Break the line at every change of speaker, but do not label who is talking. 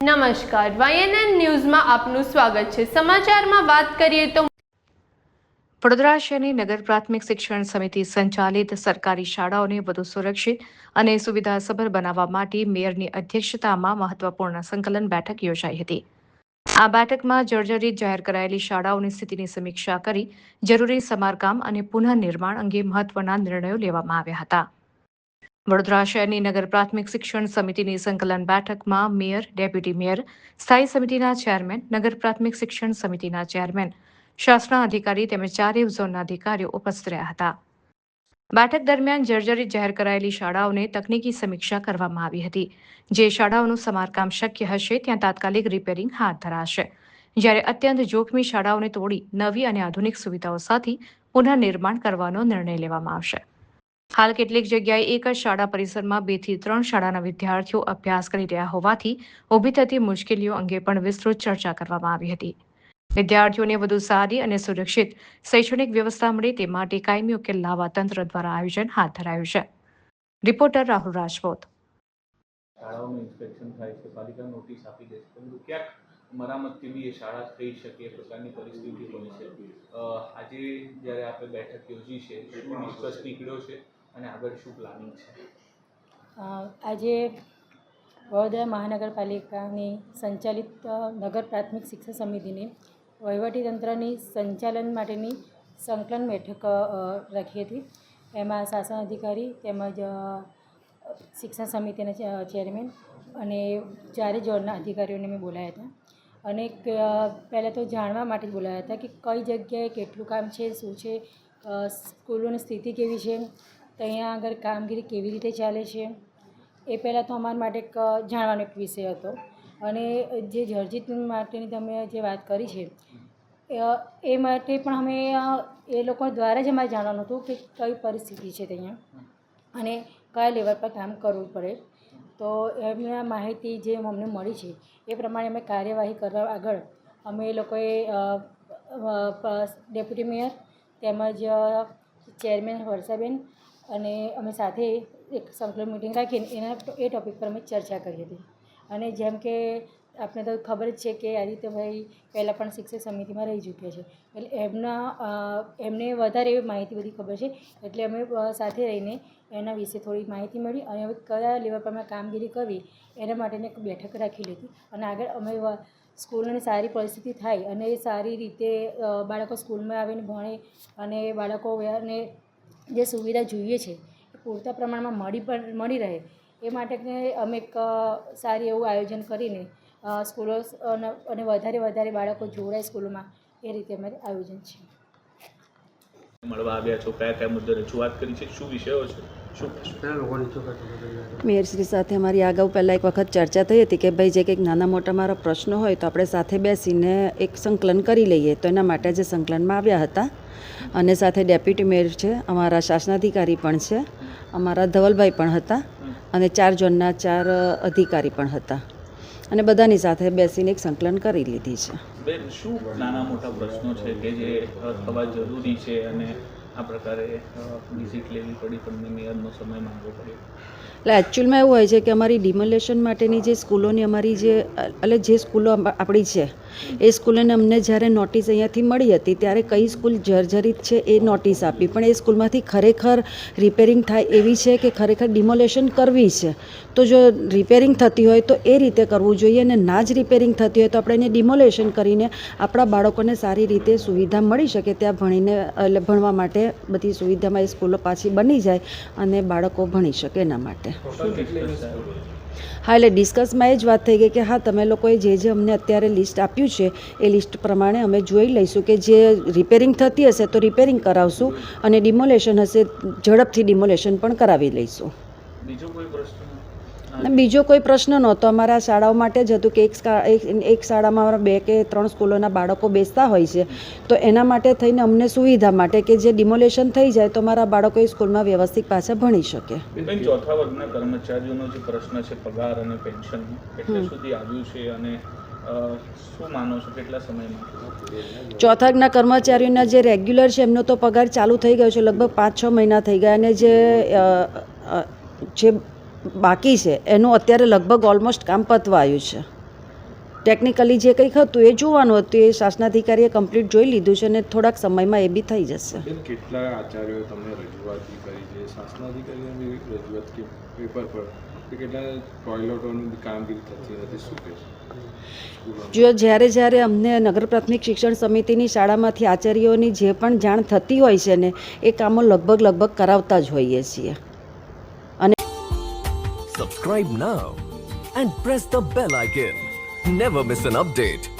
નમસ્કાર, YNN ન્યૂઝમાં આપનું સ્વાગત છે। સમાચારમાં વાત કરીએ તો વડોદરા શહેરની નગર પ્રાથમિક શિક્ષણ સમિતિ સંચાલિત સરકારી શાળાઓને વધુ સુરક્ષિત અને સુવિધાસભર બનાવવા માટે મેયરની અધ્યક્ષતામાં મહત્વપૂર્ણ સંકલન બેઠક યોજાઈ હતી। આ બેઠકમાં જર્જરિત જાહેર કરાયેલી શાળાઓની સ્થિતિની સમીક્ષા કરી જરૂરી સમારકામ અને પુનઃનિર્માણ અંગે મહત્વના નિર્ણયો લેવામાં આવ્યા હતા। વડોદરા શહેરની નગર પ્રાથમિક શિક્ષણ સમિતિની સંકલન બેઠકમાં મેયર, ડેપ્યુટી મેયર, સ્થાયી સમિતિના ચેરમેન, નગર પ્રાથમિક શિક્ષણ સમિતિના ચેરમેન, શાસના અધિકારી તેમજ ચારેય ઝોનના અધિકારીઓ ઉપસ્થિત રહ્યા હતા। બેઠક દરમિયાન જર્જરિત જાહેર કરાયેલી શાળાઓને તકનીકી સમીક્ષા કરવામાં આવી હતી। જે શાળાઓનું સમારકામ શક્ય હશે ત્યાં તાત્કાલિક રિપેરિંગ હાથ ધરાશે, જ્યારે અત્યંત જોખમી શાળાઓને તોડી નવી અને આધુનિક સુવિધાઓ સાથે પુનઃનિર્માણ કરવાનો નિર્ણય લેવામાં આવશે। હાલ કેટલીક જગ્યાએ એક જ શાળા પરિસરમાં 2 થી 3 શાળાના વિદ્યાર્થીઓ અભ્યાસ કરી રહ્યા હોવાથી ઊભી થતી મુશ્કેલીઓ અંગે પણ વિસ્તૃત ચર્ચા કરવામાં આવી હતી। વિદ્યાર્થીઓને વધુ સારી અને સુરક્ષિત શૈક્ષણિક વ્યવસ્થા મળે તે માટે કાયમી ઉકેલ લાવવા તંત્ર દ્વારા આયોજન હાથ ધરાયું છે। રિપોર્ટર રાહુલ રાજપૂત।
શાળાઓનું ઇન્સ્પેક્શન થાય છે, પાલિકા નોટિસ આપી દે છે, પરંતુ ક્યાંક મરામતથી બી એ શાળા થઈ શકે એ પ્રકારની પરિસ્થિતિ હોય છે। આજે જ્યારે આપણે બેઠક યોજી છે, શું નિષ્કર્ષ નીકળ્યો છે અને આગળ શું પ્લાનિંગ છે?
આજે વડોદરા મહાનગરપાલિકાની સંચાલિત નગર પ્રાથમિક શિક્ષણ સમિતિની વહીવટીતંત્રની સંચાલન માટેની સંકલન બેઠક રાખી હતી। એમાં શાસન અધિકારી તેમજ શિક્ષણ સમિતિના ચેરમેન અને ચારે ઝોનના અધિકારીઓને મેં બોલાવ્યા હતા। અને પહેલાં તો જાણવા માટે જ બોલાવ્યા હતા કે કઈ જગ્યાએ કેટલું કામ છે, શું છે, સ્કૂલોની સ્થિતિ કેવી છે, ત્યાં આગળ કામગીરી કેવી રીતે ચાલે છે, એ પહેલાં તો અમારા માટે એક જાણવાનો એક વિષય હતો। અને જે જર્જરિત માટેની તમે જે વાત કરી છે એ માટે પણ અમે એ લોકો દ્વારા જ અમારે જાણવાનું હતું કે કઈ પરિસ્થિતિ છે ત્યાં અને કયા લેવલ પર કામ કરવું પડે। તો એમના માહિતી જે અમને મળી છે એ પ્રમાણે અમે કાર્યવાહી કરવા આગળ અમે એ લોકોએ ડેપ્યુટી મેયર તેમજ ચેરમેન વર્ષાબેન અને અમે સાથે એક સંકલન મિટિંગ રાખીને એ ટૉપિક પર અમે ચર્ચા કરી હતી। અને જેમ કે આપને તો ખબર જ છે કે આદિત્યભાઈ પહેલાં પણ શિક્ષક સમિતિમાં રહી ચૂક્યા છે, એટલે એમને વધારે એવી માહિતી બધી ખબર છે, એટલે અમે સાથે રહીને એના વિશે થોડી માહિતી મળી અને હવે કયા લેવલ પર અમે કામગીરી કરવી એના માટેની એક બેઠક રાખી લીધી। અને આગળ અમે સ્કૂલોની સારી પરિસ્થિતિ થાય અને સારી રીતે બાળકો સ્કૂલમાં આવીને ભણે અને બાળકોને જે સુવિધા જોઈએ છે એ પૂરતા પ્રમાણમાં મળી રહે એ માટે અમે એક સારી એવું આયોજન કરીને સ્કૂલો અને વધારે બાળકો જોડાય સ્કૂલોમાં એ રીતે અમારે આયોજન છે।
મળવા આવ્યા છો, કયા મુદ્દે રજૂઆત કરી છે, શું વિષયો છે, શું
મેયરશ્રી સાથે અમારી અગાઉ પહેલાં એક વખત ચર્ચા થઈ હતી કે ભાઈ જે કંઈક નાના મોટા મારા પ્રશ્નો હોય તો આપણે સાથે બેસીને એક સંકલન કરી લઈએ, તો એના માટે જે સંકલનમાં આવ્યા હતા। અને સાથે ડેપ્યુટી મેયર છે, અમારા શાસનાધિકારી પણ છે, અમારા ધવલભાઈ પણ હતા અને 4 ઝોનના 4 અધિકારી પણ હતા અને બધાની સાથે બેસીને એક સંકલન કરી લીધી છે।
બેન, શું નાના મોટા પ્રશ્નો છે કે જે થવા જરૂરી છે અને આ પ્રકારે વિઝિટ લેવી પડી, તમને મેયરનો સમય માંગવો પડ્યો?
એટલે એકચ્યુઅલમાં એવું હોય છે કે અમારી ડિમોલેશન માટેની જે સ્કૂલોની અમારી જે સ્કૂલો આપણી છે એ સ્કૂલોને અમને જ્યારે નોટિસ અહીંયાથી મળી હતી ત્યારે કઈ સ્કૂલ જર્જરિત છે એ નોટિસ આપી, પણ એ સ્કૂલમાંથી ખરેખર રિપેરિંગ થાય એવી છે કે ખરેખર ડિમોલેશન કરવી છે, તો જો રિપેરિંગ થતી હોય તો એ રીતે કરવું જોઈએ અને ના જ રિપેરિંગ થતી હોય તો આપણે એને ડિમોલેશન કરીને આપણા બાળકોને સારી રીતે સુવિધા મળી શકે, ત્યાં ભણવા માટે બધી સુવિધામાં એ સ્કૂલો પાછી બની જાય અને બાળકો ભણી શકે એના માટે। હા, એટલે ડિસ્કસમાં એ જ વાત થઈ ગઈ કે હા, તમે લોકોએ જે અમને અત્યારે લિસ્ટ આપ્યું છે એ લિસ્ટ પ્રમાણે અમે જોઈ લઈશું કે જે રિપેરિંગ થતી હશે તો રિપેરિંગ કરાવશું અને ડિમોલેશન હશે ઝડપથી ડિમોલેશન પણ કરાવી લઈશું। બીજો કોઈ પ્રશ્ન નહોતો, અમારા શાળાઓ માટે જ હતું કે એક શાળામાં અમારા 2 કે 3 સ્કૂલોના બાળકો બેસતા હોય છે, તો એના માટે થઈને અમને સુવિધા માટે કે જે ડિમોલેશન થઈ જાય તો અમારા બાળકો એ સ્કૂલમાં વ્યવસ્થિત પાછા ભણી શકે।
ચોથા વર્ગના કર્મચારીઓનો જે પ્રશ્ન છે પગાર અને પેન્શન એટલે સુધી આવ્યું છે અને શું માનો છો કેટલા સમયમાં?
ચોથા વર્ગના કર્મચારીઓના જે રેગ્યુલર છે એમનો તો પગાર ચાલુ થઈ ગયો છે, લગભગ 5-6 મહિના થઈ ગયા અને જે બાકી છે એનું અત્યારે લગભગ ઓલમોસ્ટ કામ પતવા આવ્યું છે। ટેકનિકલી જે કંઈક હતું એ જોવાનું હતું, એ શાસનાધિકારીએ કમ્પ્લીટ જોઈ લીધું છે અને થોડાક સમયમાં એ બી થઈ જશે.
બેન, કેટલા આચાર્યોએ તમને રજૂઆત બી કરી છે, શાસનાધિકારીને બી રજૂઆત કે પેપર પર કે કેટલા ટોયલેટોની બી કામગીરી થતી નથી, શું કહેશો?
જો જ્યારે અમને નગર પ્રાથમિક શિક્ષણ સમિતિની શાળામાંથી આચાર્યોની જે પણ જાણ થતી હોય છે ને એ કામો લગભગ કરાવતા જ હોઈએ છીએ.
Subscribe now and press the bell icon. Never miss an update.